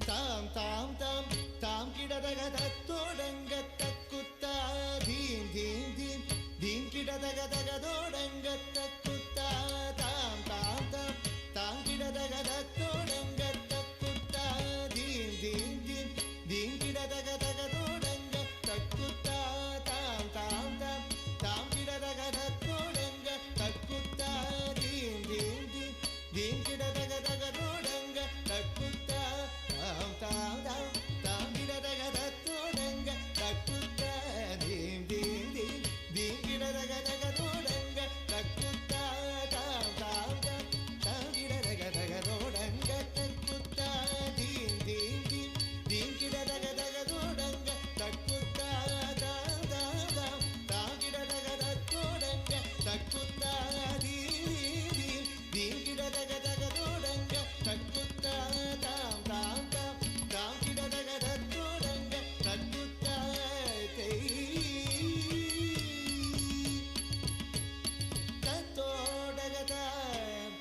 ತಾಂ ತಾಂ ತಾಂ ತಾಂ ಗಿಡದಗ ತತ್ತೋಡಂಗ ತಕ್ಕುತ್ತ ಧೀಂ ಧೀಂ ಧೀಂ ಧೀಂ ಗಿಡದಗ ತಗದೋಡಂಗ ತಕ್ಕುತ್ತ ತಾಂ ತಾಂ ತಾಂ ತಾಂ ಗಿಡದಗ ತತ್ತೋಡಂಗ ತಕ್ಕುತ್ತ ಧೀಂ ಧೀಂ ಧೀಂ ಧೀಂ ಗಿಡದಗ ತಗದೋಡಂಗ ತಕ್ಕುತ್ತ ತಾಂ ತಾಂ ತಾಂ ತಾಂ ಗಿಡದಗ ತತ್ತೋಡಂಗ ತಕ್ಕುತ್ತ ಧೀಂ ಧೀಂ ಧೀಂ ಧೀಂ ಗಿಡದಗ ತಗದೋಡಂಗ ತಕ್ಕುತ್ತ ತಾಂ ತಾಂ ತಾಂ ತಾಂ ಗಿಡದಗ ತತ್ತೋಡಂಗ ತಕ್ಕುತ್ತ ಧೀಂ ಧೀಂ ಧೀಂ ಧೀಂ ಗಿಡದಗ ತಗದೋಡಂಗ ತಕ್ಕುತ್ತ ತಾಂ ತಾಂ ತಾಂ ತಾಂ ಗಿಡದಗ ತಗದೋಡಂಗ ತಕ್ಕುತ್ತ ಧೀಂ ಧೀಂ ಧೀಂ ಧೀಂ ಗಿಡದಗ ತಗದೋಡಂಗ ತಕ್ಕುತ್ತ ತಾಂ ತಾಂ ತಾಂ ತಾಂ ಗಿಡದಗ ತತ್ತೋಡಂಗ ತಕ್ಕುತ್ತ ಧೀಂ ಧೀಂ ಧೀಂ ಗಿಡದಗ ತಗದೋಡಂಗ ತಕ್ಕುತ್ತ ತಾಂ ತಾಂ ತಾಂ ತಾಂ ಗಿಡದಗ ತತ್ತೋಡಂಗ ತಕ್ಕುತ್ತ ತತ್ತೋಡಗ ತಾಂ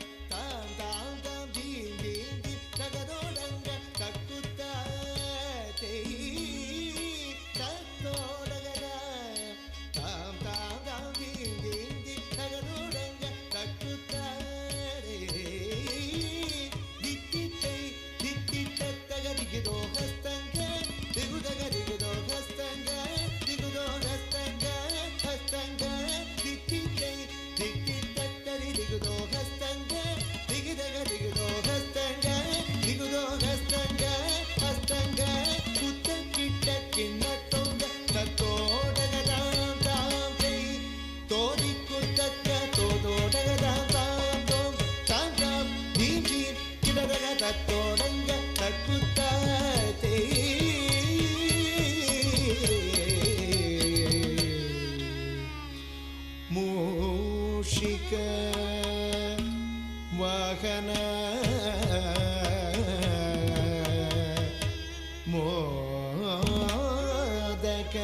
ತಾಂ ತಾಂ ಧೀಂ ಧೀಂ ಧೀಂ ತಗದೋಡಂಗ ತಕ್ಕುತ್ತ ತತ್ತೋಡಗ ತಾಂ ತಾಂ ತಾಂ ಧೀಂ ಧೀಂ ಧೀಂ ತಗದೋಡಂಗ ತಕ್ಕುತ್ತ ದಿತ್ತಿತ್ತೈ ದಿತ್ತಿತ್ತಗ ದಿಗಿದೋ ಹಸ್ತಂಗ ದಿಗುದಗ ದಿಗುದೋ ಹಸ್ತಂಗ ದಿಗುದೋ ಹಸ್ತಂಗ ಹಸ್ತಂಗ ದಿತ್ತಿತ್ತೈ ದಿತ್ತಿತ್ತರಿ ದಿಗುದೋ ಹಸ್ತಂಗ ದಿಗಿದಗ ದಿಗುದೋ ಹಸ್ತಂಗ ದಿಗುದೋ ಹಸ್ತಂಗ ಹಸ್ತಂಗ ಕುತ್ತ ಕಿಟ್ಟ ಕಿಣ್ಣ ತೊಂಗ ತತ್ತೋಡಗ ತಾಂ ತಾಂ ತೈ ತೋದಿ ಕುತ್ತಕ್ಕ ತೋದೋಡಗ ತಾಂ ತಾಂ ತೋಂ ತಾಂ ತಾಂ ಧೀಂ ಧೀಂ ಗಿಡದಗ ತತ್ತೋಡಂಗ ತಕ್ಕುತ್ತ ಮೂಷಿಕ ವಾಹನ ಮೋದಕ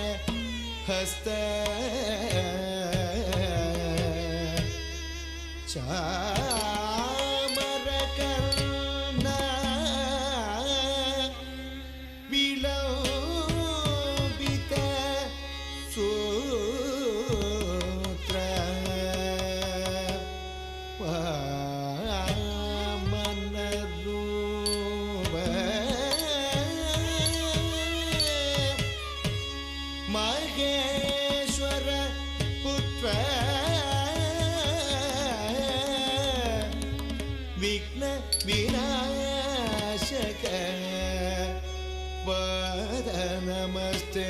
ಹಸ್ತ ಚಾಮರ ಕರ್ಣ ವಿಲೋಬಿತ ಸೂತ್ರ ವಾಮನ ರೂಪ ಮಹೇಶ್ವರ ಪುತ್ರ ವಿಘ್ನ ವಿನಾಶಕ ಪಾದ ನಮಸ್ತೆ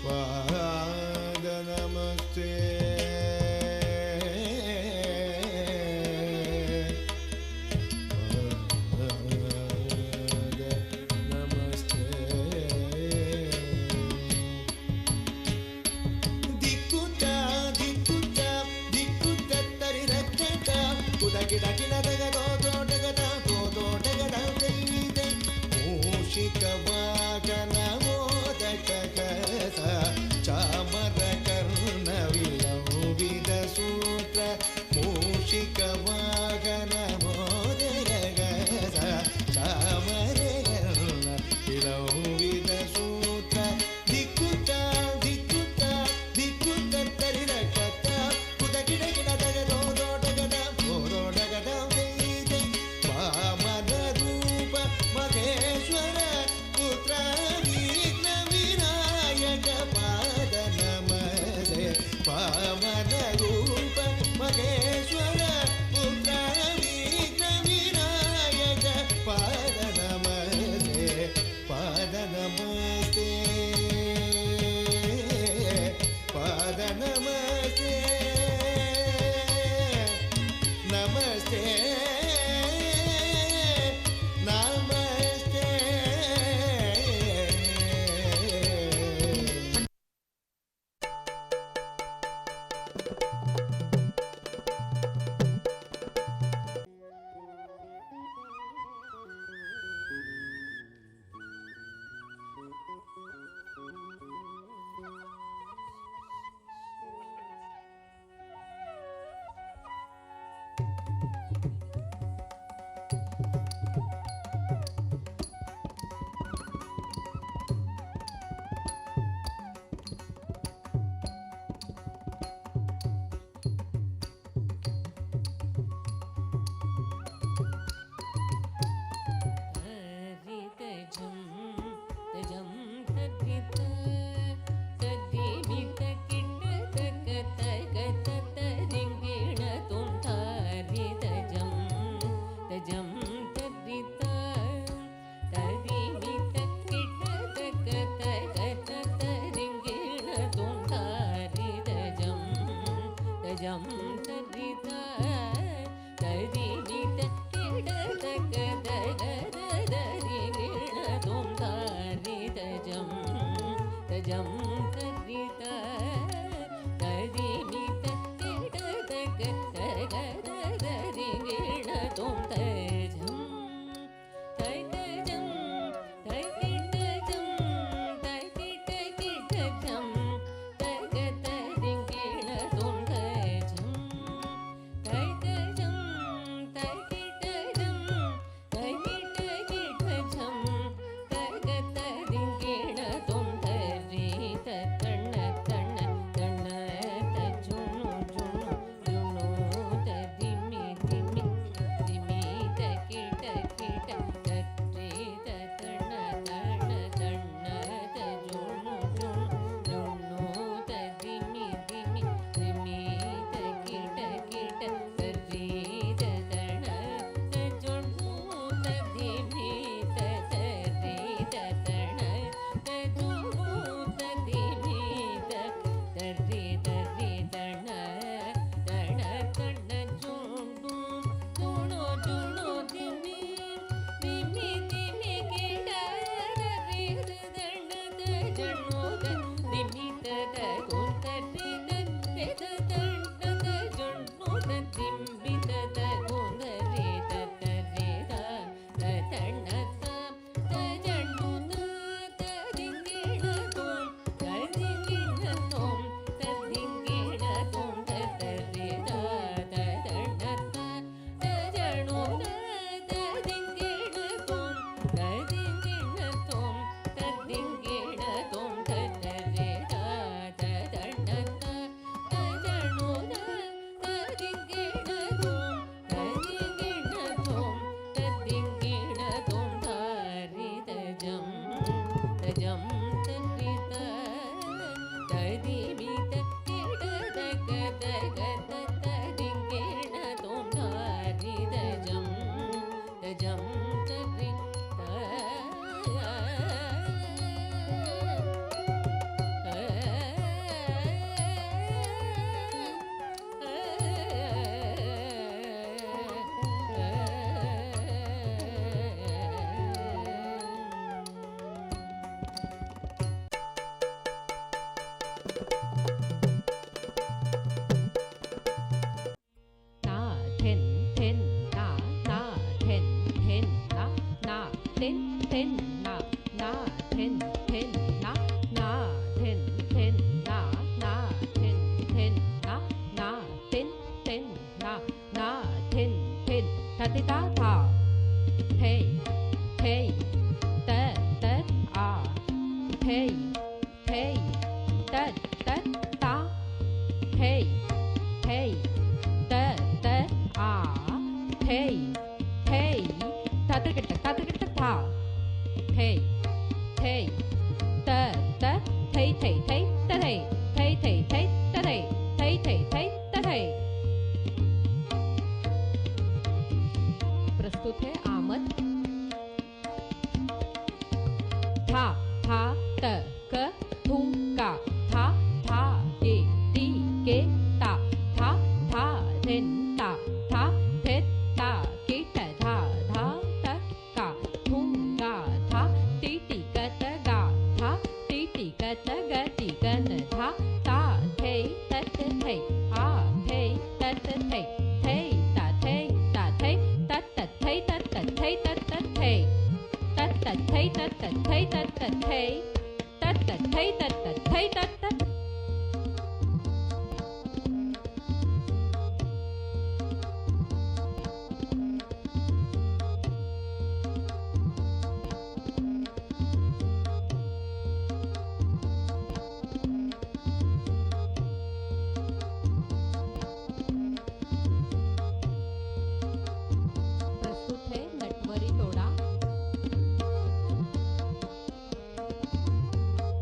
ಪಾದ ನಮಸ್ತೆ ದಿಕ್ಕುತ್ತ ದಿಕ್ಕುತ್ತ ದಿಕ್ಕುತ್ತ ತರಿ ರಕ್ಕಟ ಕುದಗಿಡ ಗಿಡದಗ ತೋದೋಟಗದ ತೋದೋಟಗದ ದೈವಿದೆ ಮೂಷಿಕ ವಾಗನ ಮೋದಕ ಕಸ ಚಾಮರ ಕರ್ಣ ವಿಲೋಬಿತ ಸೂತ್ರ ಮೂಷಿಕ ವಾಗನ ಮೋದಕ ಕಸ ಚಾಮರ ಕರ್ಣ ವಿಲೋಬಿತ ಸೂತ್ರ ದಿಕ್ಕುತ್ತ ದಿಕ್ಕುತ್ತ ದಿಕ್ಕುತ್ತ ತರಿ ರಕ್ಕಟ ಕುದಗಿಡ ಗಿಡದಗ ತೋದೋಟಗದ ತೋದೋಟಗದ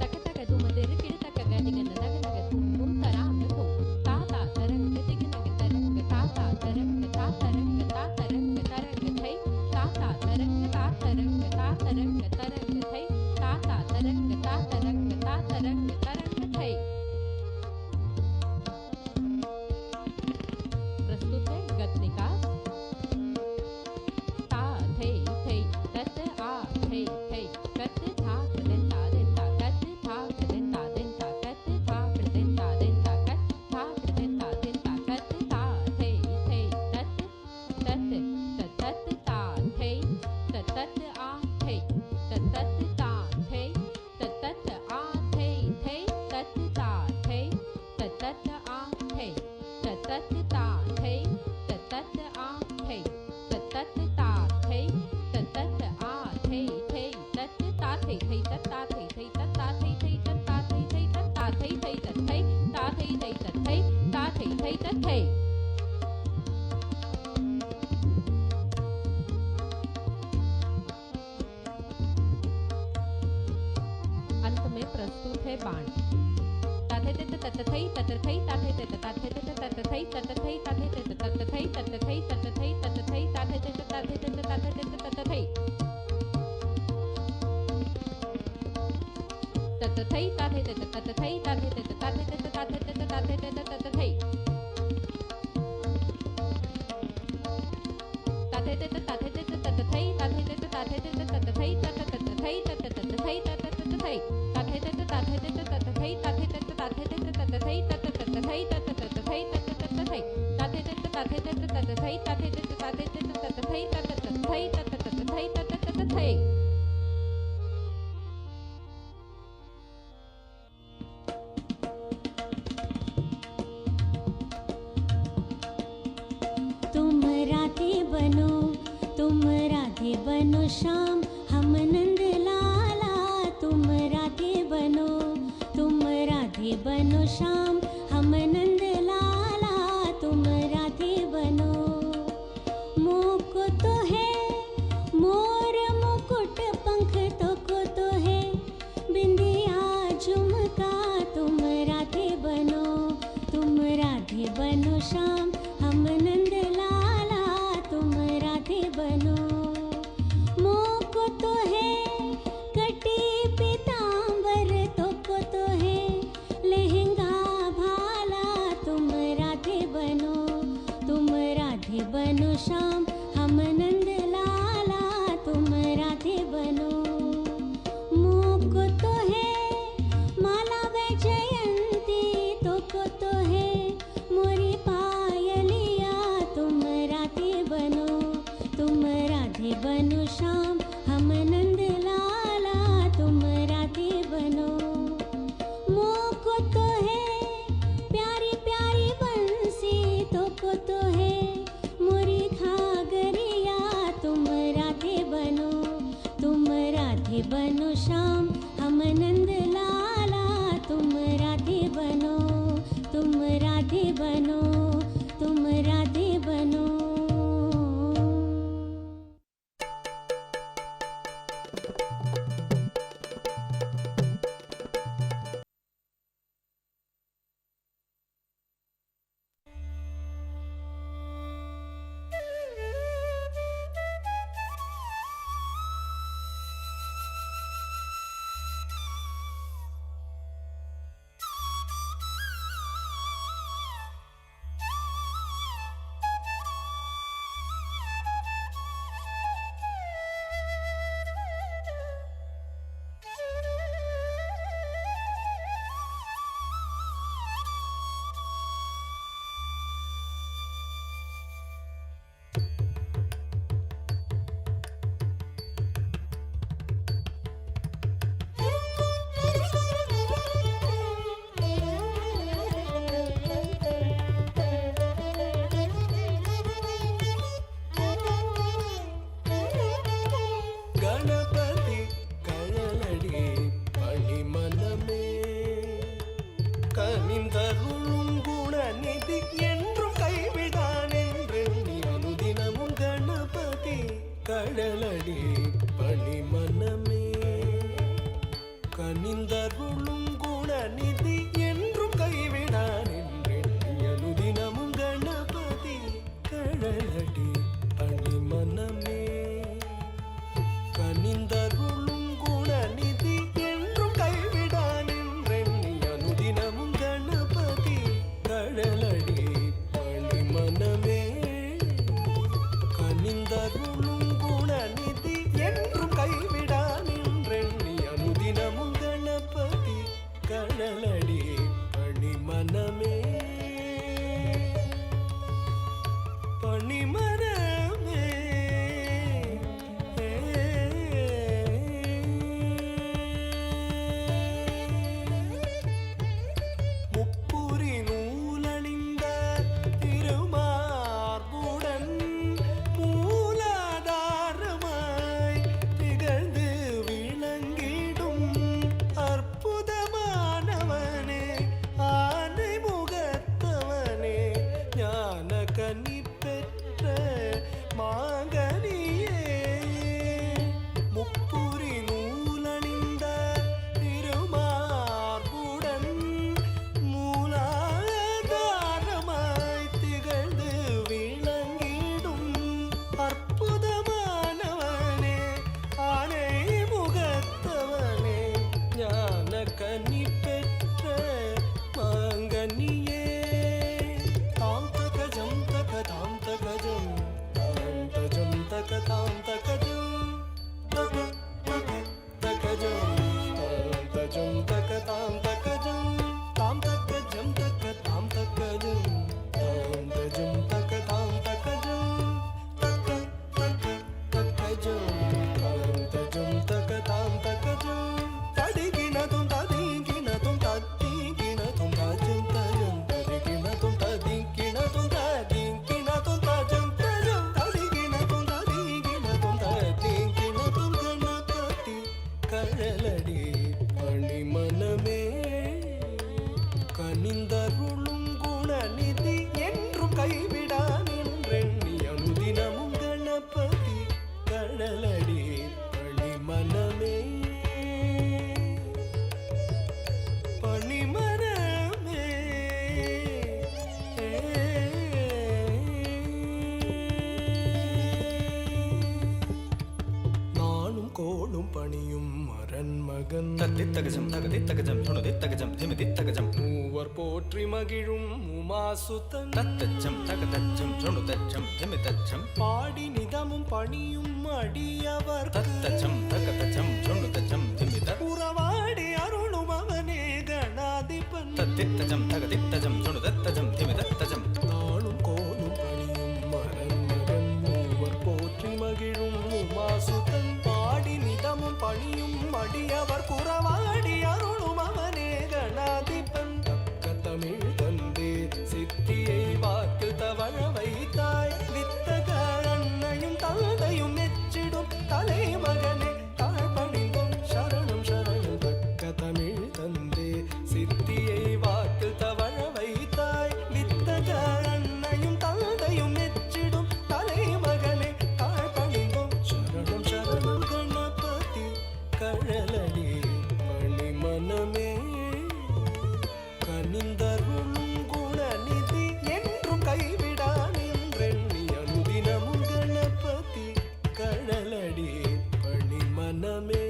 तक तक तुम दिल किड़ तक तरंग तरंग थई। प्रस्तुत है गत निकास। ता थई थई तत आ थई थई कत था कृदंता दंता कत था कृदंता दंता कत था कृदंता दंता कत था कृदंता दंता कत था थई थई तत तत तत ता थई तत आ थई तत ता थई तत आ थई थई तत ता थई तत आ थई तत ता थई तत आ थई तत ता थई तत आ थई थई तत ता थई थई तत ता थई थई तत ता थई थई तत ता थई थई तत ता थई थई तत थई ता थई थई तत थई ता थई थई तत थई। अंत में प्रस्तुत है बाण। ताथे ते तत थई तत थई ताथे ते ताथे ते तत थई तत थई ताथे ते तत थई तत थई तत थई तत थई ताथे ते ताथे ते ताथे ते तत थई तत थई ताथे ते तत थई ताथे ते ताथे ते ताथे ते ताथे ते तत थई ताथे ते ताथे ते तत थई ताथे ते ताथे ते तत थई तत तत थई तत तत थई तत तत थई ताथे ते ताथे ते तत थई ताथे ते ताथे ते तत थई तत तत थई तत तत थई तत तत थई ताथे ते ताथे ते तत थई ताथे ते ताथे ते तत थई तत तत थई तत तत थई तत तत थई। तुम राधे बनो श्याम हम नंद लाला। तुम राधे बनो श्याम हम नंद लाला। तुम राधे बनो। मोको तो है मोर मुकुट पंख तो को तो है बिंदिया झुमका। तुम राधे बनो श्याम हम नंद लाला। तुम राधे बनो। मोको तो है कटी पीतांबर तो को तो है लहंगा भाला। तुम राधे बनो श्याम हम नंद लाला। तुम राधे बनो। मोको तो है माला वैजयंती तो को तो है मोरी पायलिया। तुम राधे बनो श्याम हम नंद लाला। तुम राधे बनो। मोको तो है प्यारी प्यारी बंसी तो को तो है मोरी घागरिया। तुम राधे बनो श्याम हम नंद लाला। तुम राधे बनो तुम राधे बनो तुम राधे बनो। கனிந்தருளும் குணநிதி என்றும் கைவிடா நின்றெண்ணி அனுதினமும் கணபதி கழலடி பணிமனமே பணிமரமே முப்புரி நூலணிந்த திருமார்புடன் மூலாதாரமாய் திகழ்ந்து விளங்கிடும் அற்புதமானவனே ஆனை முகத்தவனே ஞான கனி பெற்ற மாங்கனியே முப்புரி நூலணிந்த திருமார்புடன் மூலாதாரமாய் திகழ்ந்து விளங்கிடும் அற்புதமானவனே ஆனை முகத்தவனே ஞான கனி பெற்ற மாங்கனியே தாம் தகஜம் தகதாம் தகஜம் தாம் தஜம் தகதாம் தகஜம் தக தக தகஜம் தாம் தஜம் தகதாம் தகஜம் தாம் தகஜம் தகதாம் தகஜம் தாம் தஜம் தகதாம் தகஜம் தக தக தகஜம் தாம் தஜம் தகதாம் தகஜம் தடிகினதும் ததிகினதும் தத்திகினதும் தஜம் தஜம் ததிகினதும் ததிகினதும் ததிகினதும் தஜம் தஜம் தடிகினதும் ததிகினதும் ததிகினதும் கணபதி கழலடி பணிமனமே கனிந்தருளும் குணநிதி என்றும் கைவிடா நின்றெண்ணி அனுதினமும் கணபதி கழலடி பணிமனமே பணிமரமே நானும் கோளும் பணியும் அரண்மகன் தத்தித்தகஜம் தகதித்தகஜம் துணுதித்தகஜம் திமிதித்தகஜம் மூவர் போற்றி மகிழும் உமாசுதன் தத்தச்சம் தகதச்சம் துணுதச்சம் திமிதச்சம் பாடி நிதமும் பணியும் அடியவர் தத்தச்சம் தகதச்சம் துணுதச்சம் திமித உறவாடி அருளும் அவனே கணாதிபன் தத்தித்தஜம் தகதித்தஜம் துணுதத்தஜம் திமிதத்தஜம் நாளும் கோலும் பணியும் மரண்மகன் மூவர் போற்றி மகிழும் உமாசுதன் பாடி நிதமும் பணியும் அடியவர் குறவாடி அருளும் அவனே கணாதிபன் தக்க தமிழ் தந்தே சித்தியை வாக்கு தவழ வைத்தாய் வித்தக அன்னையும் தந்தையும் மெச்சிடும் தலைமகனே தாழ்பணிந்தும் சரணம் சரணம் தக்க தமிழ் தந்தே சித்தியை வாக்கு தவழ வைத்தாய் வித்தக அன்னையும் தந்தையும் மெச்சிடும் தலைமகனே தாழ்பணிந்தும் சரணம் சரணம் கணபதி கழலடி பணிமனமே கனிந்தருளும் குணநிதி என்றும் கைவிடா நின்றெண்ணி அனுதினமும் கணபதி கழலடி பணிமனமே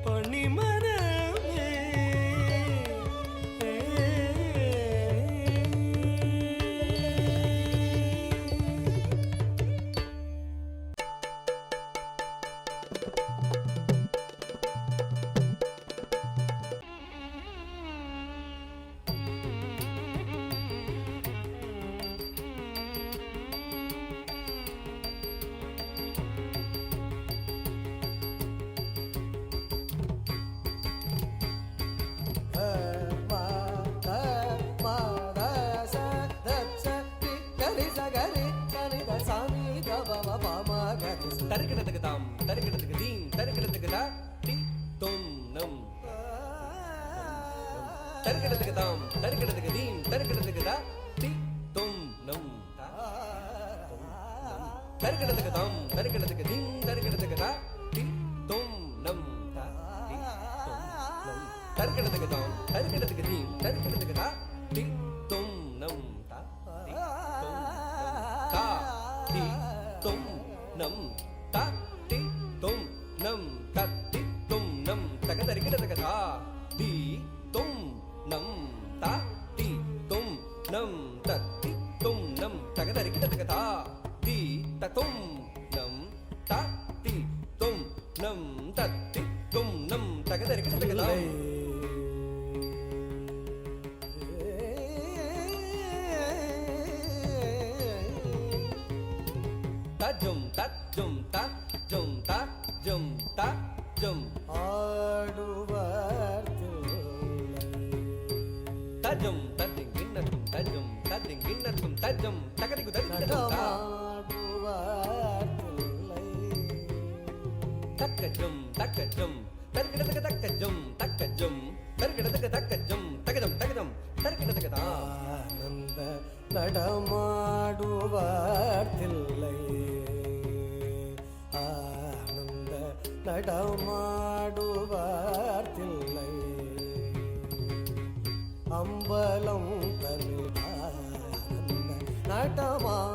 பணிமரமே தருக்கிடத்துக்கு தாம் தருக்கிடத்துக்கு தீம் தருக்கிடத்துக்கு தா டி தொம் நம் தருக்கிடத்துக்கு தாம் தருக்கிடத்துக்கு தீம் தருக்கிடத்துக்கு தா டி தொம் நம் தருக்கிடத்துக்கு தாம் தருக்கிடத்துக்கு தீம் தருக்கிடத்துக்கு தா டி தொம் நம் தருக்கிடத்துக்கு தாம் தருக்கிடத்துக்கு தீம் தருக்கிடத்துக்கு தா டி தொம் நம் தா டி தொம் நம் ta ti tum nam ta ti tum nam ta ka tari kita ta ti tum nam ta ti tum nam ta ti tum nam ta ತಗದರಿ ಕಿಟತಕ ತಾ ದಿ ತತುಂ ನಂ ತ ತಿ ತುಂ ನಂ ತತ್ತಿ ತುಂ ನಂ ತಗದರಿ ಕಿಟತಕ ತಾ ತಜುಂ ತಜುಂ ತಜುಂ ತಜುಂ ತಜುಂ ತಜುಂ ತದಿಂಗಿನ್ನತುಂ ತಜುಂ ತದಿಂಗಿನ್ನತುಂ ತಜುಂ ತಗದಿಗು ತಗದಿಗು ತಕ್ಕಜುಂ ತಕ್ಕಜುಂ ತರ್ಗಿಡತಕ ತಕ್ಕಜುಂ ತಕ್ಕಜುಂ ತರ್ಗಿಡತಕ ತಕ್ಕಜುಂ ತಗಜಂ ತಗಜಂ ತರ್ಗಿಡತಕ ಆನಂದ நடமாடுவார்த்தில்லை ஆனந்த நடமாடுவார்த்தில்லை அம்பலம் தன்னில் ஆனந்த நடமாடுவார்த்தில்லை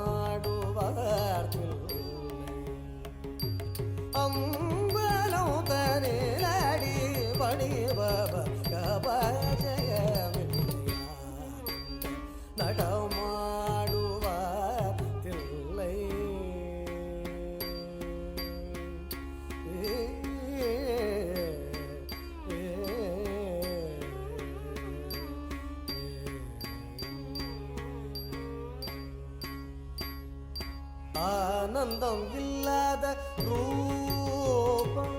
அம்பலம் தன்னில் அடி பணிபவ கபஜயமில்லை நடமாடுவார்த்தில்லை ஆனந்தம் இல்லாத ரூபம்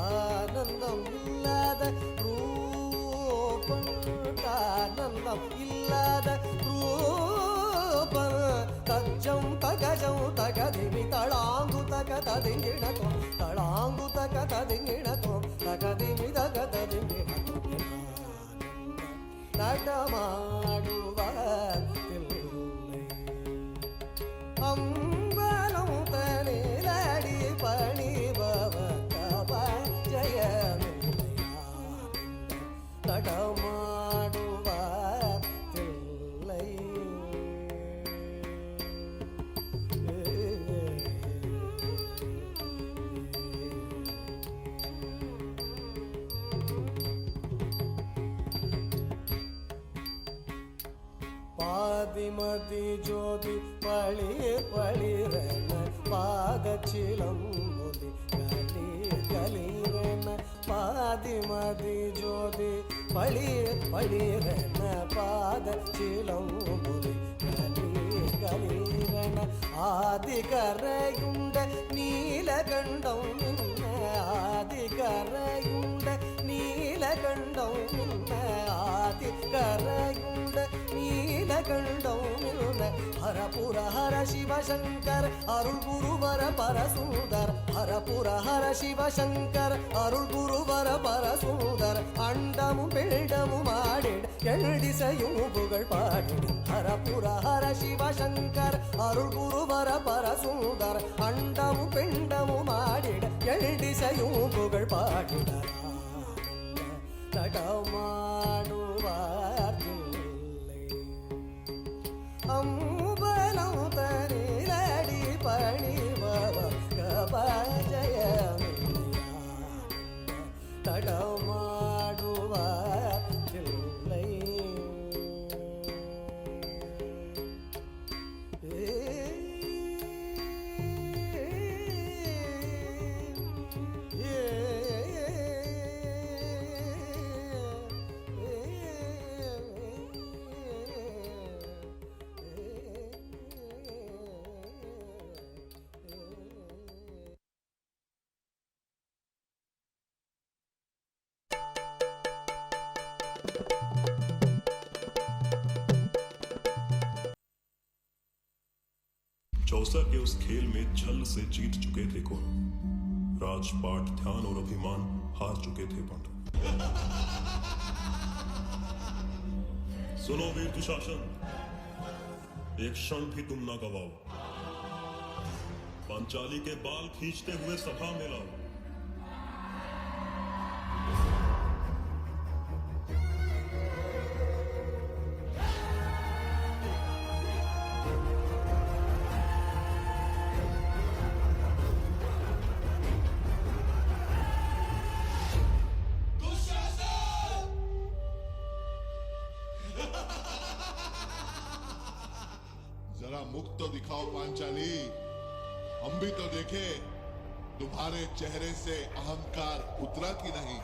ஆனந்தம் இல்லாத ரூபம் ஆனந்தம் இல்லாத ரூபம் தஜ்ஜம் தகஜம் தகதிமி தளாங்கு தக ததிங்கிணதோ தளாங்கு தக ததிங்கிணதோ தகதிமி தக ததிங்கிணதோ நடமாடுவார்த்தில்லை அம்பலம் தனிலடி பணிபவ கபஜயமில்லை நடமாடுவார்த்தில்லை பாதிமதி ஜோதி பழி பழிரன பாதச்சிலம்பொலி கலி கலிரன பாதிமதி ஜோதி பழி பழிரன பாதச்சிலம்பொலி கலி கலிரன ஆதிகரையுண்ட நீலகண்டம் ஆதிகரையுண்ட நீலகண்டம் ஆதிகரையுண்ட நீலகண்டம் ஹரபுர ஹர சிவசங்கர் அருள் குருவர பரசுந்தர் ஹரபுர ஹர சிவசங்கர் அருள் குருவர பரசுந்தர் அண்டமும் பிண்டமும் ஆடிட எழ்திசையும் புகழ் பாடிட ஹரபுர ஹர சிவசங்கர் அருள் குருவர பரசுந்தர் அண்டமும் பிண்டமும் ஆடிட எழ்திசையும் புகழ் பாடிட நடமாடுவார்த்தில்லை அம்பலம் தனிலடி பணிபவ கபஜயமில்லை நடமாடுவார்த்தில்லை चौसा के उस खेल में छल से जीत चुके थे कौन, राजपाट ध्यान और अभिमान हार चुके थे पांडव। सुनो वीर दुशासन, एक क्षण भी तुम ना गवाओ, पांचाली के बाल खींचते हुए सभा में लाओ। दिखाओ पांचाली, हम भी तो देखे तुम्हारे चेहरे से अहंकार उतरा कि नहीं।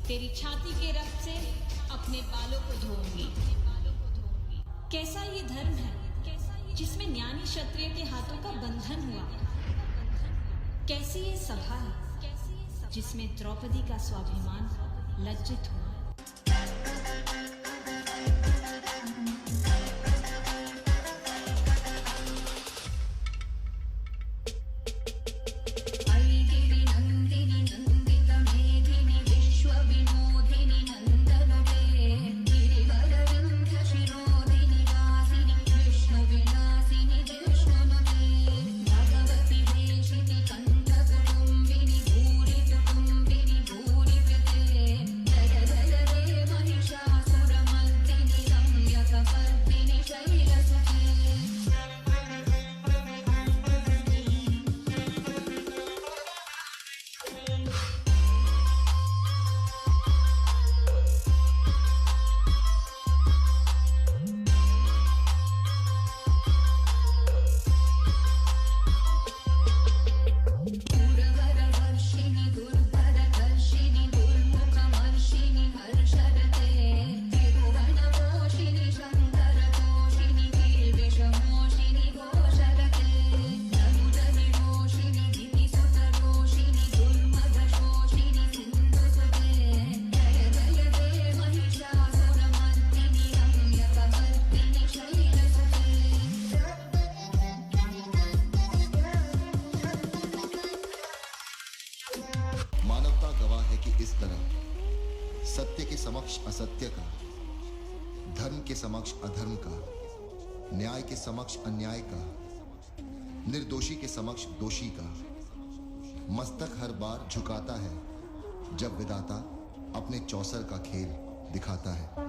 तेरी छाती के रक्त से अपने बालों को धोऊंगी। कैसा ये धर्म है जिसमें ज्ञानी क्षत्रिय के हाथों का बंधन हुआ? कैसी ये सभा है जिसमें द्रौपदी का स्वाभिमान लज्जित हुआ? सत्य के समक्ष असत्य का, धर्म के समक्ष अधर्म का, न्याय के समक्ष अन्याय का, निर्दोषी के समक्ष दोषी का मस्तक हर बार झुकाता है जब विधाता अपने चौसर का खेल दिखाता है।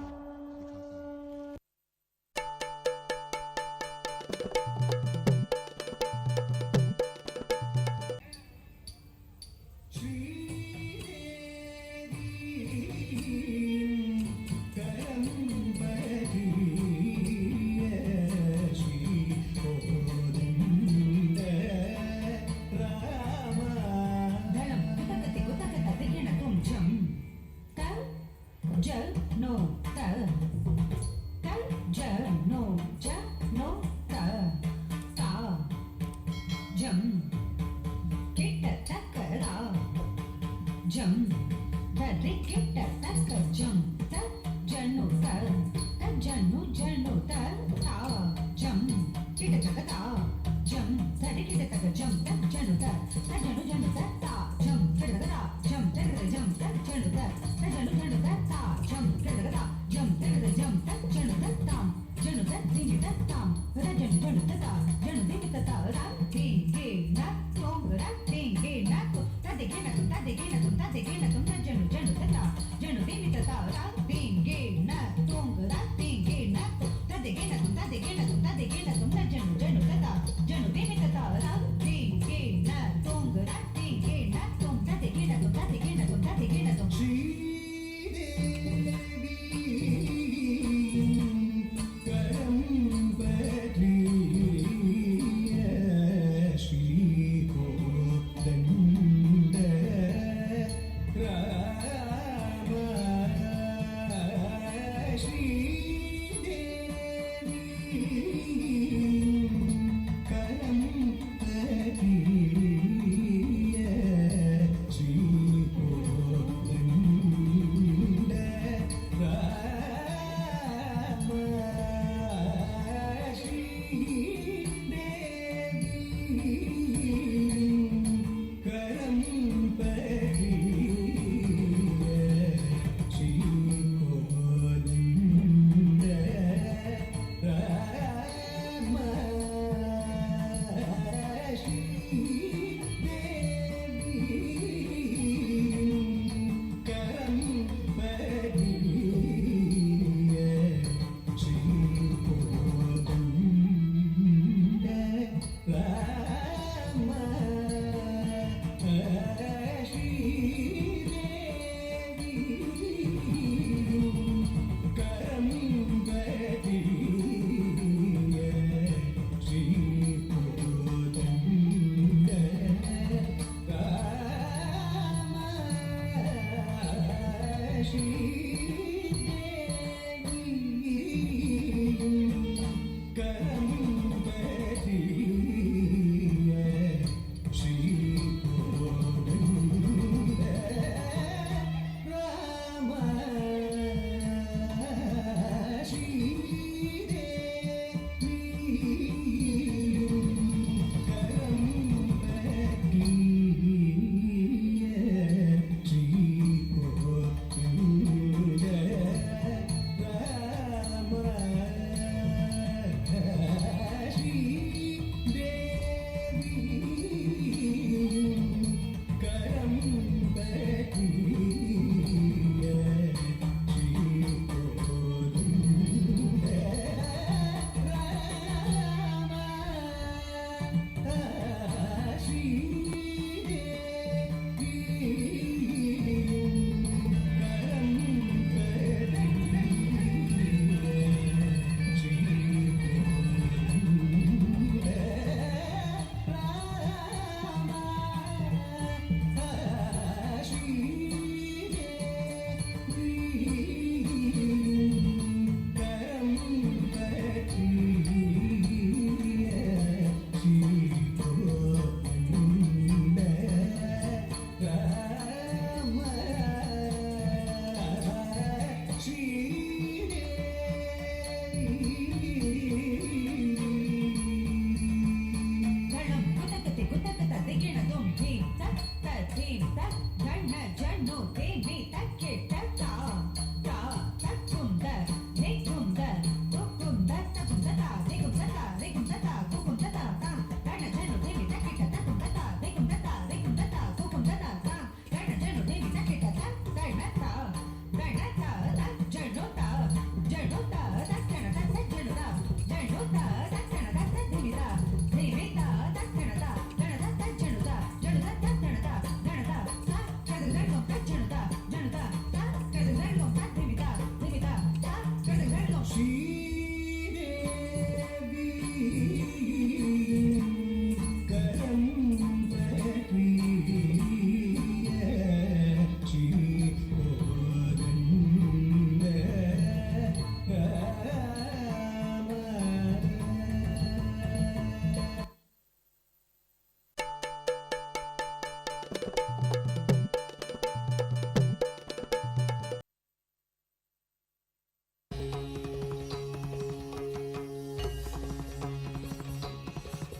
Jump,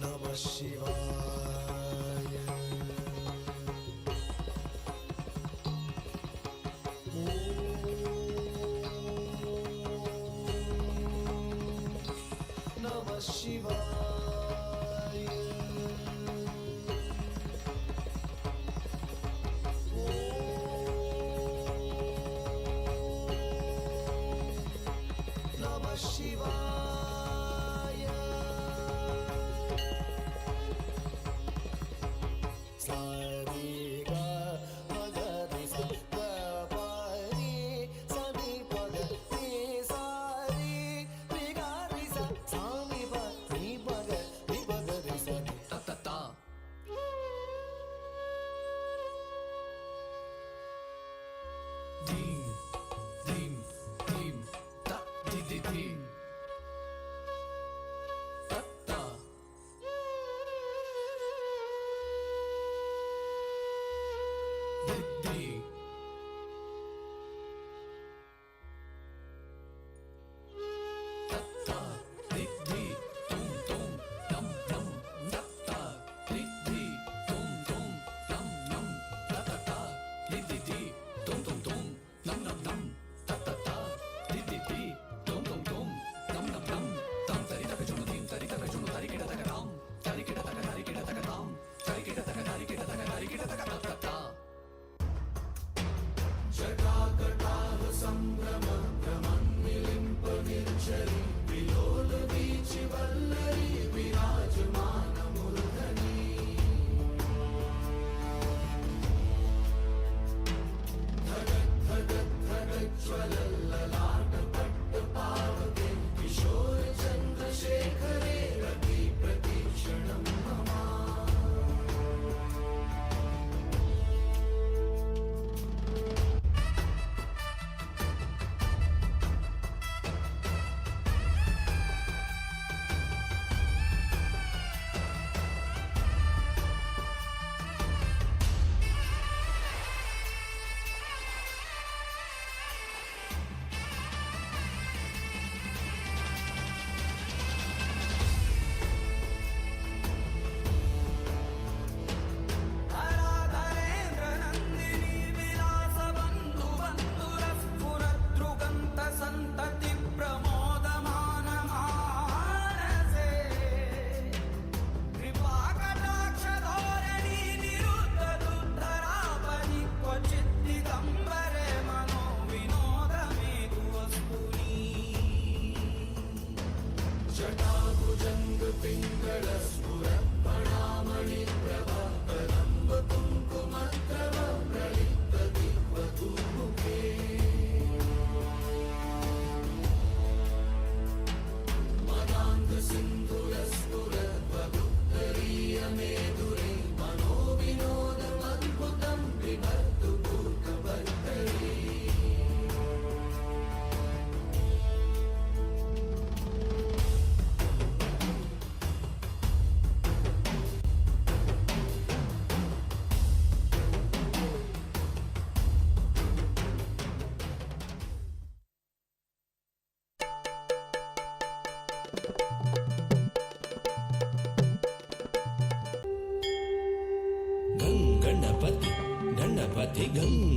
Namah Shivaya.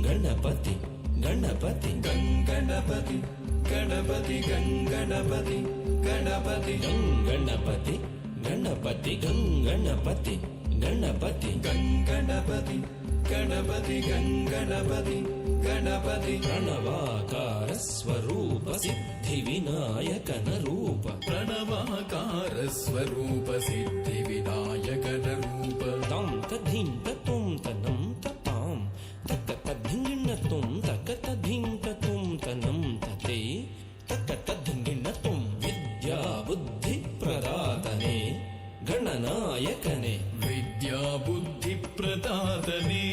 Ganpati Ganpati Ganpati Ganpati Ganpati Ganpati Ganpati Ganpati Ganpati Ganpati Ganpati Ganpati Ganpati Ganpati Ganpati प्रणवाकार स्वरूप सिद्धि विनायक रूप प्रणवाकार स्वरूप सिद्धि विनायक रूप तम तधिं ततुम तनम तताम तक तधिंगिण तुम तक तधिं ततुम तनम तते तक तधिंगिण तुम विद्या बुद्धि प्रदातने गणनायकने विद्या बुद्धि प्रदातने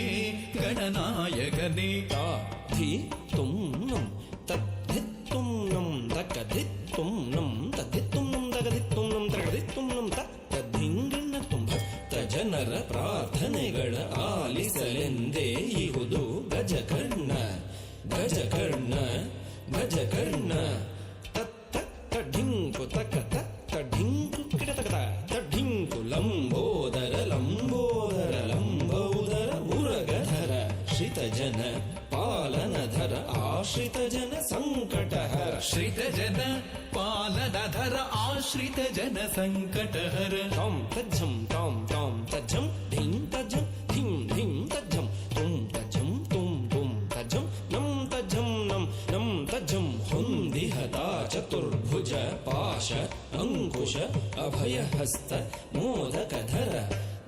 गणनायकने ताधि तुम नम तद्धित्तुम नम तकधित्तुम नम तद्धित्तुम नम तकधित्तुम नम तकधित्तुम नम तद्धिंगिण तुम ಭಕ್ತ ಜನರ ಪ್ರಾರ್ಥನೆಗಳ ಆಲಿಸಲೆಂದೇ ಇಹುದು ಗಜಕರ್ಣ ಗಜಕರ್ಣ ಗಜಕರ್ಣ ತತ್ತ ಢಿಂಕು ತಕ ತತ್ತ ಢಿಂಕು ಕಿಟತಕ ಢಿಂಕು ಲಂಬೋದರ ಲಂಬೋದರ ಲಂಬೋದರ ಉರಗಧರ श्रित जन पालनधर आश्रित जन संकटहर श्रित जन पालनधर आश्रित जन संकटहर टॉम तज्जम धिं तज्जम धिं धिं तज्जम तुम तज्जम नम तज्जम हुंदिहता चतुर्भुज पाश अंकुश अभयहस्त मोदकधर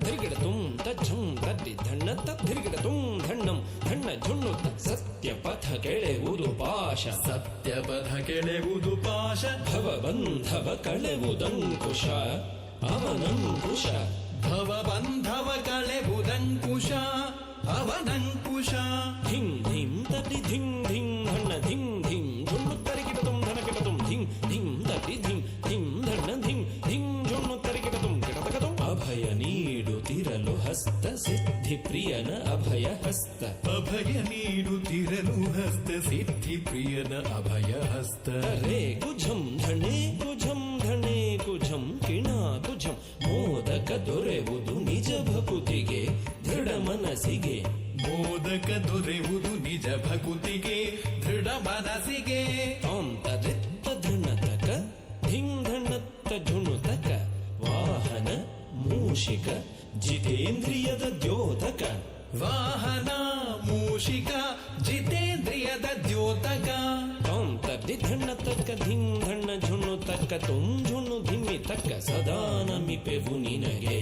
धिर्गिडतुं तज्जं तद्धि धण्ण तद्धिर्गिडतुं धण्णं धण्ण झुण्णुत सत्यपथ ಕೆಳೆವುದು ಪಾಶ ಸತ್ಯಪಥ ಕೆಳೆವುದು ಪಾಶ ಭವಬಂಧವ ಕಳೆವುದಂಕುಶ ಅವನಂಕುಶ ಭವಬಂಧವ ಕಳೆವುದಂಕುಶ ಅವನಂಕುಶ ಧಿಂ ಧಿಂ ತಟಿ ಧಿಂ ಧಿಂ ಧಣ್ಣ ಧಿಂ ಧಿಂ ಝುಣ್ಣುತ್ತರಿಗಿಡತುಂ ಧನಕಿಡತುಂ ಧಿಂ ಧಿಂ ತಟಿ ಧಿಂ ಧಿಂ ಧಣ್ಣ ಧಿಂ ಧಿಂ ಝುಣ್ಣುತ್ತರಿಗಿಡತುಂ ಕಿಡತಕತುಂ ಅಭಯ ನೀಡುತ್ತಿರಲು ಹಸ್ತ ಸಿದ್ಧಿ ಪ್ರಿಯನ ಅಭಯ ಹಸ್ತ ಅಭಯ ನೀಡುತ್ತಿರಲು ಹಸ್ತ ಸಿದ್ಧಿ ಪ್ರಿಯನ ಅಭಯ ಹಸ್ತ ರೇ ಕುಜಂ ಧಣೆ ಕುಜಂ ಕಿಣ ಕುಜಂ ಮೋದಕ ದೊರೆವುದು ನಿಜ ಭಕುತಿಗೆ ದೃಢ ಮನಸ್ಸಿಗೆ ಮೋದಕ ದೊರೆಯುವುದು ನಿಜ ಭಕುತಿಗೆ ದೃಢ ಮನಸ್ಸಿಗೆ ತಾಂತರಿತ್ತ ಧಣತಕ ಧಿಂ ಧಣತ್ತ ಝುಣುತಕ ವಾಹನ ಮೂಷಿಕ ಜಿತೇಂದ್ರಿಯದ ದ್ಯೋತಕ ವಾಹನ ಮೂಷಿಕ ಜಿತೇಂದ್ರಿಯದ ದ್ಯೋತಕ ತಾಂತರಿ ಧಣ್ಣತಕ ಧಿಂ ಧಣ್ಣ ಝುಣುತಕ ತುಂ ಝುಣು ಧಿಮ್ಮಿ ತಕ್ಕ ಸದಾ ನಮಿಪೆವು ನಿನಗೆ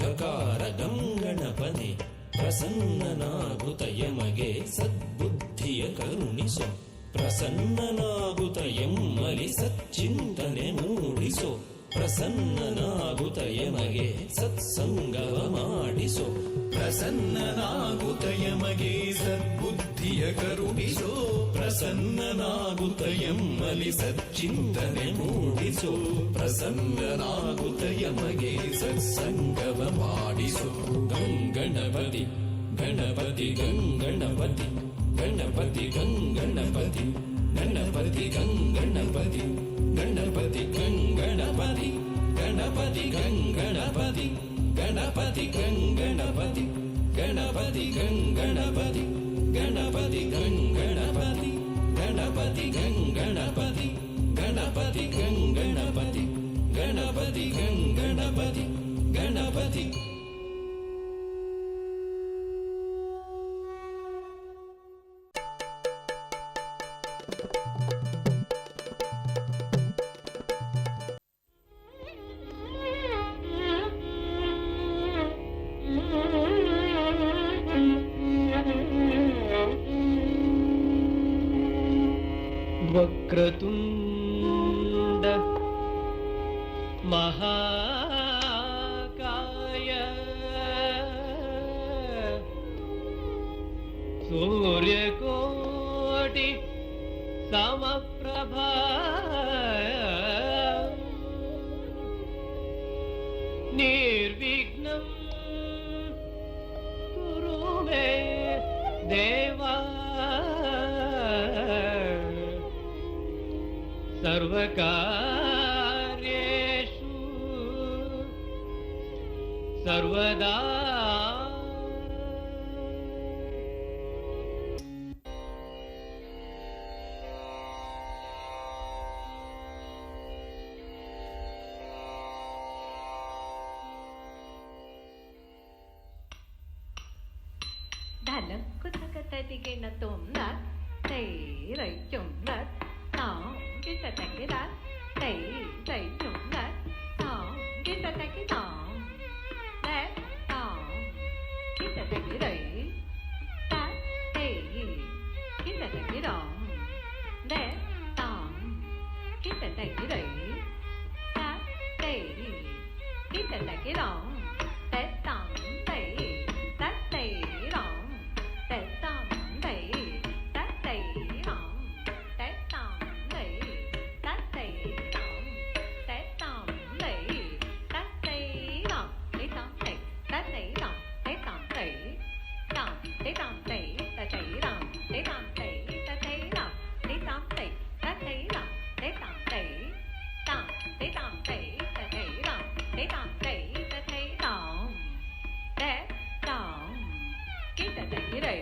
ಗಕಾರ ಗಂಗಣಪನೆ ಪ್ರಸನ್ನನಾಗುತ್ತ ಯಮಗೆ ಸದ್ಬುದ್ಧಿಯ ಕರುಣಿಸು ಪ್ರಸನ್ನನಾಗುತ್ತ ಎಮ್ಮಲಿ ಸಚ್ಚಿಂತನೆ ಮೂಡಿಸು ಪ್ರಸನ್ನನಾಗುತ್ತ ಯಮಗೆ ಸತ್ಸಂಗವ ಮಾಡಿಸು ಪ್ರಸನ್ನನಾಗುತ್ತ ಯಮಗೆ ಸದ್ಬುದ್ಧಿಯ ಕರುಣಿಸು ಪ್ರಸನ್ನನಾಗುತ್ತ ಎಮ್ಮಲಿ ಸಚ್ಚಿಂತನೆ ಮೂಡಿಸು ಪ್ರಸನ್ನನಾಗುತ್ತ ಯಮಗೆ ಸತ್ಸಂಗವ ಮಾಡಿಸು ಗಂಗಣಪತಿ ಗಣಪತಿ ಗಂಗಣಪತಿ ಗಣಪತಿ ಗಂಗಣಪತಿ ಗಣಪತಿ ಗಂಗಣಪತಿ ಗಣಪತಿ ಗಂಗಣಪತಿ ಗಣಪತಿ ಗಂಗಣಪತಿ ಗಣಪತಿ ಗಂಗಣಪತಿ ಗಣಪತಿ ಗಂಗಣಪತಿ ಗಣಪತಿ ಗಂಗಣಪತಿ ಗಣಪತಿ ಗಂಗಣಪತಿ ಗಣಪತಿ ಗಂಗಣಪತಿ ಗಣಪತಿ ಗಂಗಣಪತಿ ಗಣಪತಿ वक्रतुण्ड महाकाय सूर्यकोटि समप्रभा निर्विघ्नं कुरु मे देवा सर्वकार्येषु सर्वदा Dalam kata-kata digena tumnat, tei rai chumnat, tao kita tak kita, tei rai chumnat, tao kita tak kita, tei tao kita tak kita, ta tei kita tak kita, tei tao kita tak kita, ta tei kita tak kita, tei tao tei ta tei rong. Tế tòng đẩy tát tẩy rộng tế tòng đẩy tát tẩy rộng tế tòng đẩy tát tẩy rộng tế tòng đẩy tát tẩy rộng tế tòng đẩy rộng tế tòng đẩy tát tẩy rộng tế tòng đẩy tát tẩy rộng tế tòng đẩy tát tẩy rộng tế tòng đẩy rộng tế tòng đẩy tát tẩy rộng tế tòng đẩy tát tẩy rộng tế tòng kita tak kira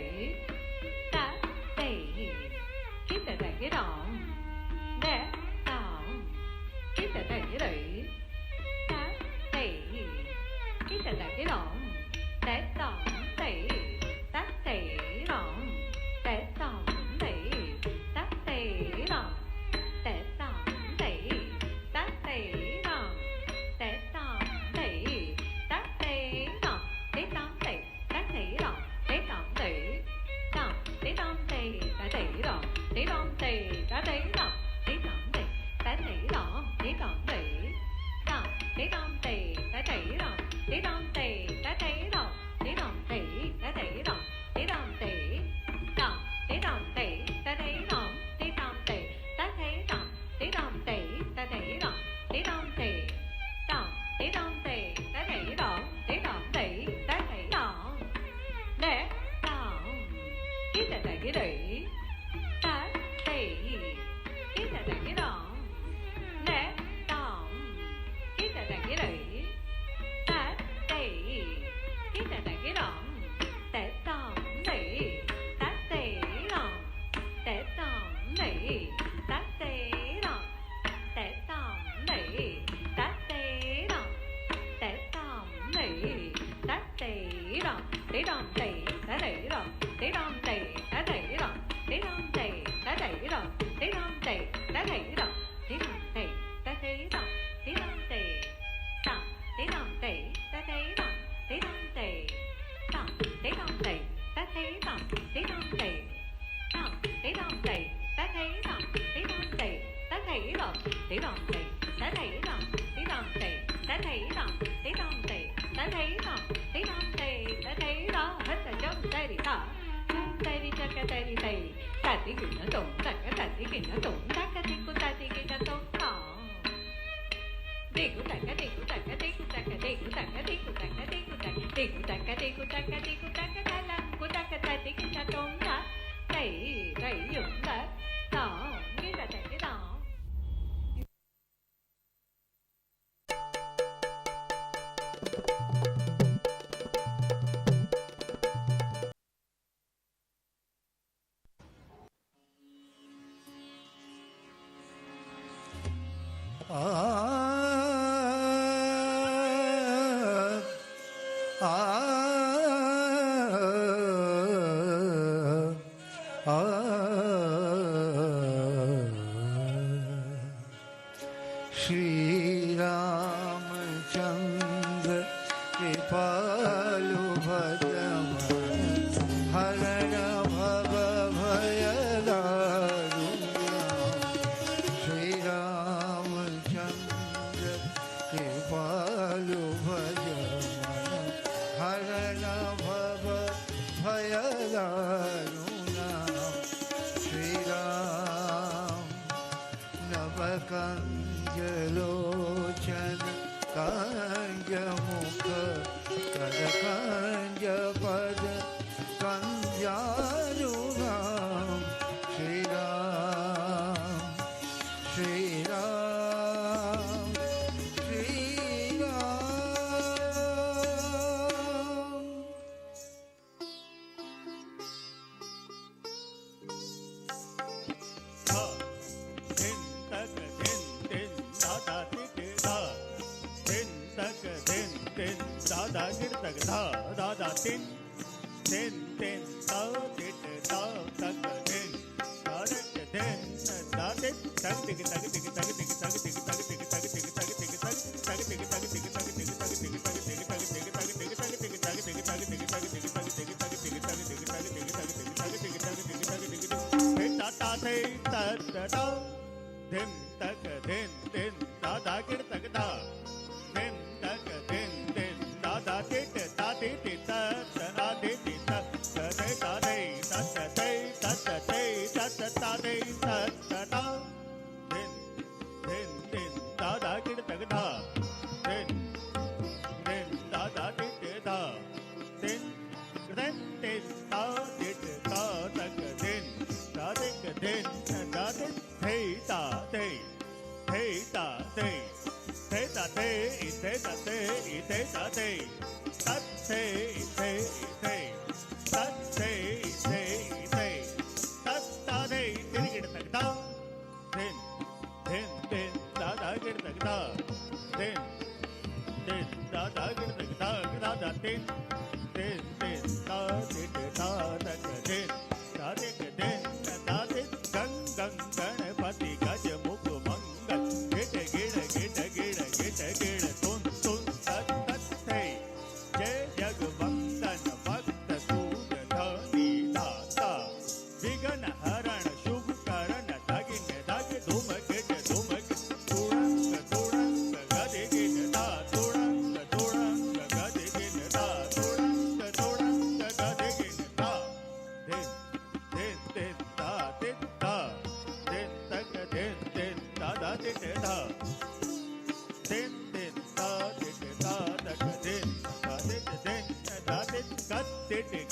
Tata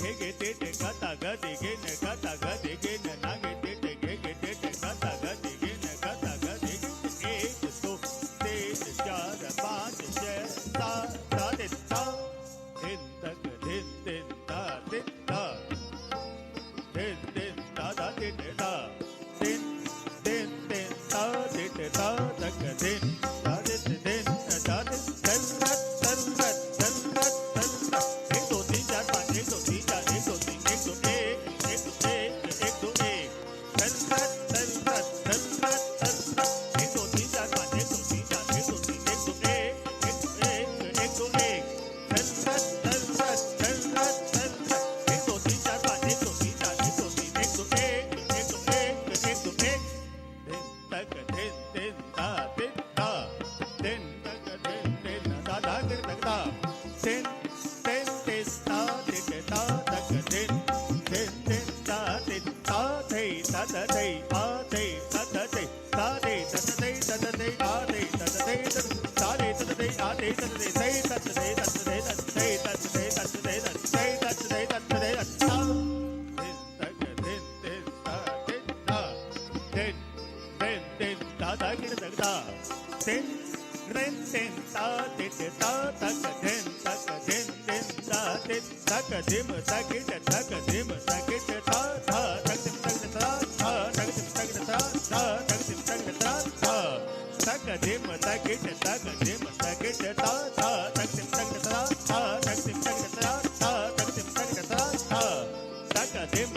ಘೆಗೆ ಟೆಟೆ ಗತ ಗದಿ ಗೆನೆ ಗತ ಗದಿ ಗೆನೆ ನಗೆ ಟೆಟೆ ಘೆಗೆ ಟೆಟೆ ಗತ ಗದಿ ಗೆನೆ ಗತ ಗದಿ ಗೆ 1 2 3 4 5 6 7 8 दिन तक दिन दिन ता दिन ता दिन दिन ता ता दिन ता दिन दिन दिन ता दिन ता तक दिन ता दिन दिन ता दिन चल रत चल रत चल रत चल रत 1 2 3 4 5 1 2 3 4 1 2 3 1 2 1 1 2 1 1 2 1 चल रत चल रत चल रत चल रत 1 2 3 4 5 1 2 3 4 1 2 3 1 2 1 1 2 1 चल रत चल रत चल रत चल रत 1 2 3 4 5 1 2 3 4 1 2 3 1 2 1 1 2 1 1 2 1 दिन तक दिन दिन ता दिन ता दिन तक दिन दिन ता ता दिन तक ता दिन दिन दिन ता दिन ता तक दिन दिन दिन ता दिन ता थे ता ता थे आ थे ता ता थे ता थे ता ता थे ता ता थे आ थे ता ता थे ता थे ता थे आ थे ता थे थे ता ता थे ता ता थे ता ता थे ता ता थे ता ता थे ता ता थे ता ता थे ता ता थे ता दिन तक दिन दिन ता दिन ता दिन दिन दिन ता ता दिन तक ता दिन दिन दिन ता दिन ता तक दिन तक दिन दिन ता दिन तक दिम तक तक दिम तक ता ता तक दिम तक ता ता तक दिम तक ता ता तक दिम तक ता ता तक दिम तक तक दिम तक ता ता तक दिम तक ता ता तक दिम तक ता ता तक दिम तक ता ता तक दिम तक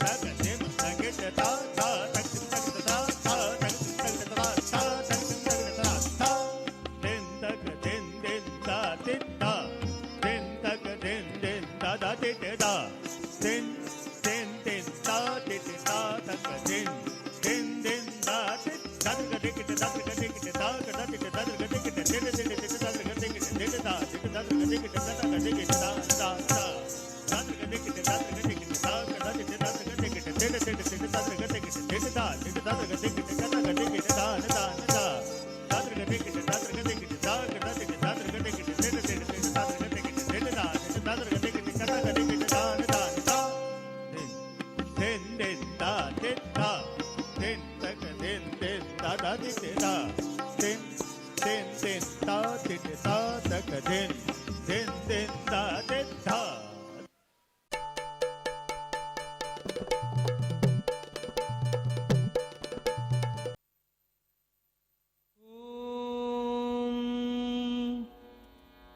तक दिम तक ता ता तक दिम तक ता ता तक दिम तक ता ता तक दिम तक ता ता दिन तक दिन दिन ता दिन ता दिन तक दिन दिन ता ता दिन ता दिन दिन दिन ता दिन ता तक दिन दिन दिन ता दिन ता दिन ता दिन ता दिन ता दिन ता दिन ता दिन ता दिन दिन दिन ता दिन दिन दिन ता दिन ता दिन दिन ता दिन दिन ता ता ता ता दिन दिन ता दिन दिन ता दिन दिन ता दिन ता दिन दिन दिन दिन ता दिन दिन ता दिन दिन ता दिन दिन ता दिन दिन ता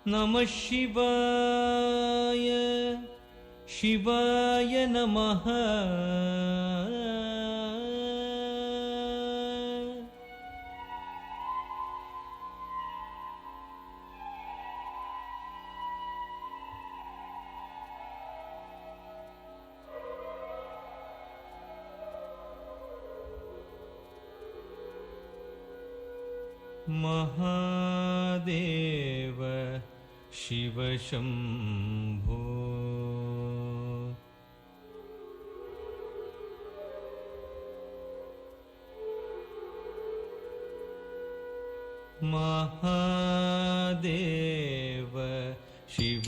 नमः शिवाय शिवाय नमः महादेव शिव शंभो महादेव शिव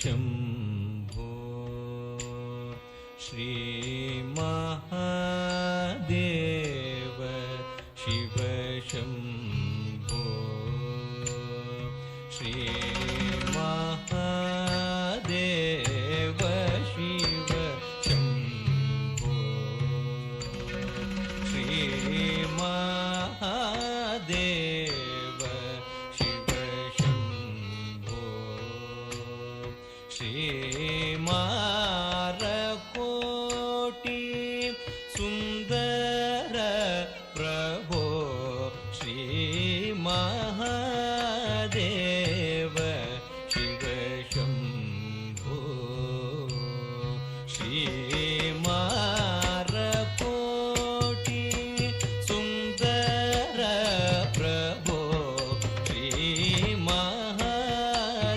शंभो श्री महादेव शिव शंभो श्री महादेव शिव शंभो श्री महादेव शिव शंभो श्री मारकोटि सुंदर प्रभो श्री महादेव शिव शंभो श्री मारकोटि सुंदर प्रभो श्री महादेव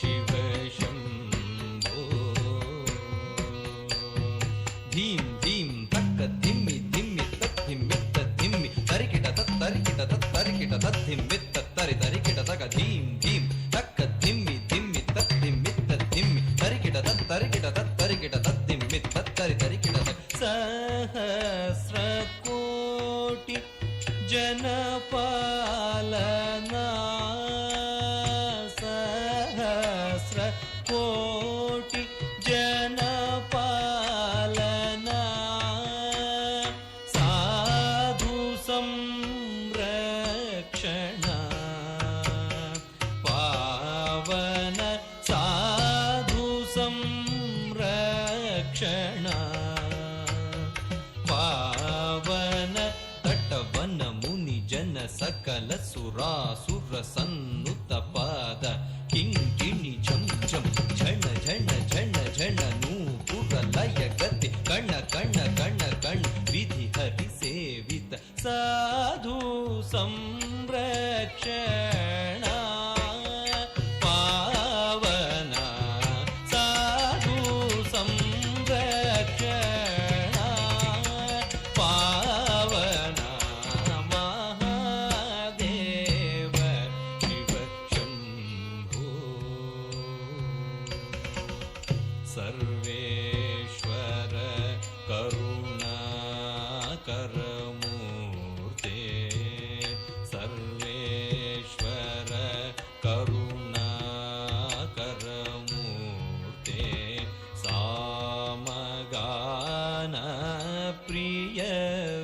शिव शंभो धीम धीम तक धिम्मि धिम्मि तद्धिम्मि तद्धिम्मि तरिकिट तत्तरिकिट तत्तरिकिट तद्धिम्मि तत्तरि तरिकिट तक धीम धीम तक धिम्मि धिम्मि तद्धिम्मि तद्धिम्मि ತರಿಕಿಟ ತತ್ತರಿಕಿಟ ತದ್ದಿಮ್ಮಿ ತತ್ತರಿ ತರಿಕಿಟ ಸಹಸ್ರ ಕೋಟಿ ಜನಪಾಲನಾ ಸಹಸ್ರ ಕೋಟಿ ಜನಪಾಲನಾ ಸಾಧು ಸಂರಕ್ಷಣಾ ಪಾವನ ಸಾಧು ಸಂರಕ್ಷಣಾ ಪಾವನ ತಟವನ ಮುನಿ ಜನ ಸಕಲ ಸುರಾಸುರ ಸನ್ನುತ ಪಾದ ಕಿಂಕಿಣಿ ಝಂ ಝಂ ಝಣ ಝಣ ಝಣ ಝಣ ನೂಪುರ ಲಯ ಗತಿ ಕಣ ಕಣ ಕಣ ಕಣ ವಿಧಿ ಹರಿ ಸೇವಿತ ಸಾಧು ಸಂರಕ್ಷಣಾ ಪಾವನ ಸಾಧು ಸಂರಕ್ಷಣಾ ಪಾವನ ಮಹಾದೇವ ಶಿವ ಶಂಭೋ ಸರ್ವೇಶ್ವರ ಕರುಣಾಕರಮೂರ್ತೆ ಸರ್ವೇಶ್ವರ ಕರುಣಾಕರಮೂರ್ತೆ ಸಾಮಗಾನ ಪ್ರಿಯ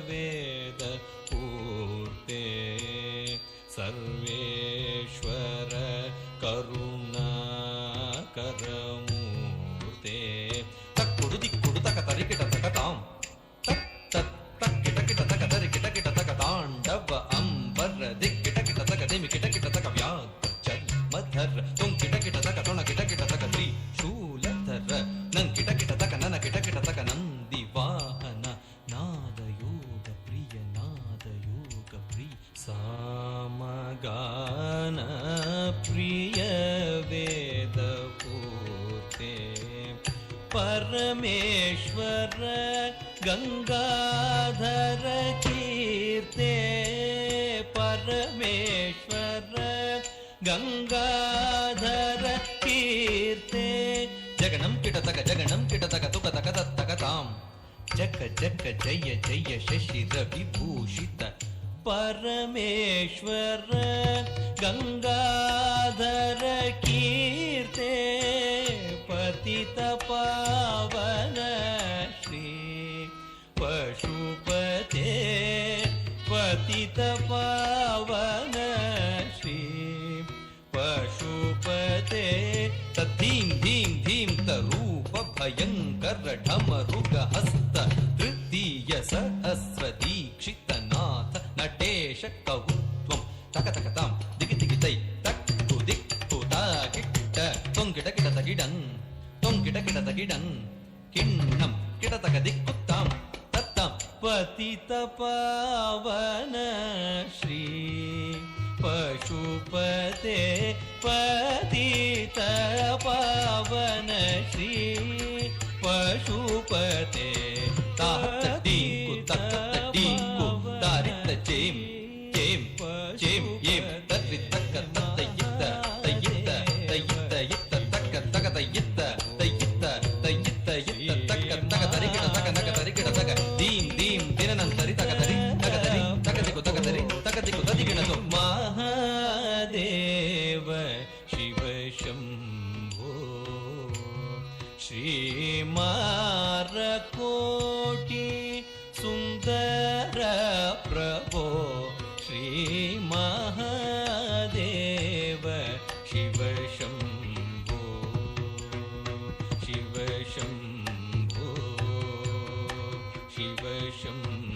ವೇದ ಪೂರ್ತೆ ಸರ್ವೇಶ್ವರ ಕರುಣಾಕರಮೂರ್ತೆ ತಕ್ಕುಡು ದಿಕ್ಕುಡು ತಕ ತರಿಕಿಟ ತಕ ತಾಂ ತಕ್ ತತ್ ತಕ್ಕಿಟ ಕಿಟ ತಕ ತರಿಕಿಟ ಕಿಟ ತಕ ತಾಂಡವ ಅಂಬರ ದಿಕ್ಕಿಟ ಕಿಟ ತಕ ದಿಮಿ ಕಿಟ ಕಿಟ ತಕ ವ್ಯಾಘ್ರ ಜನ್ಮಧರ ತುಂಕಿಟ ಕಿಟ ತಕ ತೊಣ ಕಿಟ ಕಿಟ ತಕ ತ್ರಿಶೂಲಧರ ನಂಕಿಟ ಕಿಟ ತಕ ನನ ಕಿಟ ಕಿಟ ತಕ ನಂದಿ ವಾಹನ ನಾದಯೋಗ ಪ್ರಿಯ ನಾದಯೋಗ ಪ್ರಿಯ ಸಾಮಗಾನ ಪ್ರಿಯ ವೇದ ಪೂರ್ತೆ ಪರಮೇಶ್ವರ ಗಂಗಾಧರ ಕೀರ್ತೆ ಪರಮೇಶ್ವರ ಗಂಗಾಧರ ಕೀರ್ತೆ ಜಗಣಂ ಕಿಟತಕ ತುಕ ತಕ ತತ್ತಕ ತಾಂ ಜಗ ಜಗ ಜಯ ಜಯ ಶಶಿರ ವಿಭೂಷಿತ ಪರಮೇಶ್ವರ ಗಂಗಾಧರ ಕೀರ್ತೆ ಪತಿತ ಪಾವನ ಶ್ರೀ ಪಶುಪತೆ ಪತಿತ ಪಾವನ ಶ್ರೀ ಪಶುಪತೆ ತಧೀಂ ಧೀಂ ಧೀಂ ತರೂಪ ಭಯಂಕರ ಢಮರುಗ ಹಸ್ತ ತೃತೀಯ ಸಹಸ್ರ ದೀಕ್ಷಿತ ನಾಥ ನಟೇಶ ಕೌತ್ವಂ ತಕ ತಕ ತಾಂ ದಿಗಿ ದಿಗಿ ತೈ ತಕ್ಕು ದಿಕ್ಕು ತಾಗಿಟ್ಟ ತೊಂಗಿಟ ಕಿಟ ತಗಿಡನ್ ತೊಂಗಿಟ ಕಿಟ ತಗಿಡನ್ ಕಿಣ್ಣಂ ಕಿಟ ತಕ ದಿಕ್ಕುತ್ತಾಂ ತತ್ತಾಂ ಪತಿತ ಪಾವನ ಶ್ರೀ ಪಶುಪತೆ ಪತಿತ ಪಾವನ ಶ್ರೀ ಪಶುಪತೆ ತಾಹತ ಟೀಕು ತಕ್ಕ ಟೀಕು ತಾರಿತ ಚೇಂ ಚೇಂ ಚೇಂ ಏಂ ತರ್ರಿ ತಕ್ಕ ತಯ್ಯಿತ್ತ ತಯ್ಯಿತ್ತ ತಯ್ಯಿತ್ತ ಇತ್ತ ತಕ್ಕ ತಕ ತಯ್ಯಿತ್ತ ತಯ್ಯಿತ್ತ ತಯ್ಯಿತ್ತ ಇತ್ತ ತಕ್ಕ ತಕ ತರಿಗಿಡ ತಕ ನಕ ತರಿಗಿಡ ತಕ ದೀಂ ದೀಂ ದಿನನಂ ತರಿ ತಕ ತರಿ ತಕ ತರಿ ತಕದಿಕು ತದಿಗಿಣ ಮಹಾದೇವ ಶಿವ ಶಂಭೋ ಶ್ರೀಮಾರಕೋಟಿ ಸುಂದರ ಪ್ರಭೋ ಶ್ರೀ ಮಹಾದೇವ ಶಿವ ಶಂಭೋ ಶಿವ ಶಂಭೋ ಶಿವ ಶಂಭೋ